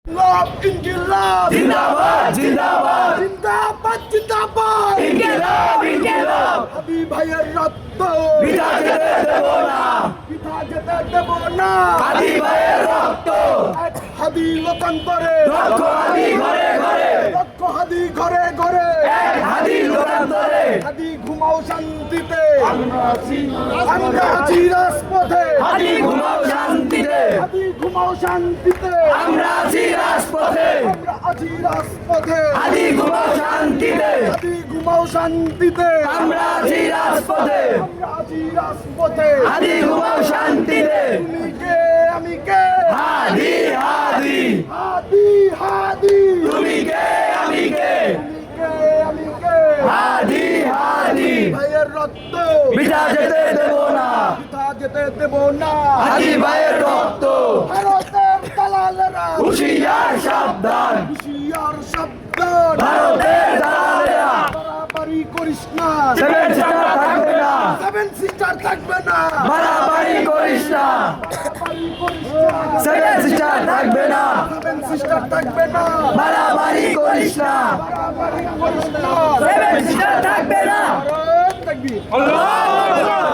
ইনকিলাব জিন্দাবাদ জিন্দাবাদ জিন্দাবাদ জিন্দাবাদ ইনকিলাব ইনকিলাব হাদি ভাইয়ের রক্ত বিনা যেতে দেব না পিতা যেতে দেব না হাদি ভাইয়ের রক্ত এক হাদি লোকান্তরে লক্ষ হাদি ঘরে ঘরে লক্ষ হাদি ঘরে ঘরে এক হাদি লোকান্তরে হাদি ঘুমাও শান্তিতে আমরা আছি রাজপথে হাদি ঘুমাও শান্তিতে হাদি ঘুমাও শান্তিতে আমরা আছি রাজপথে আমরা আছি রাজপথে হাদি ঘুমাও শান্তিতে হাদি ঘুমাও শান্তিতে আমরা আছি রাজপথে আমরা আছি রাজপথে হাদি ঘুমাও শান্তিতে তুমি কে আমি কে হাদি হাদি হাদি হাদি তুমি কে আমি কে তুমি কে আমি কে হাদি হাদি ভাইয়ের রক্ত বিনা যেতে দেব না পিতা যেতে দেব না হাদি ভাইয়ের রক্ত ভারতের দালালেরা হুঁশিয়ার সাবধান হুঁশিয়ার সাবধান ভারতের দালালেরা বাড়াবাড়ি করিস না সেভেন সিস্টার থাকবে না সেভেন সিস্টার থাকবে না বাড়াবাড়ি করিস না বাড়াবাড়ি করিস না সেভেন সিস্টার থাকবে না সেভেন সিস্টার থাকবে না বাড়াবাড়ি করিস না বাড়াবাড়ি করিস না সেভেন সিস্টার থাকবে না ভারত থাকবি আল্লাহু আকবার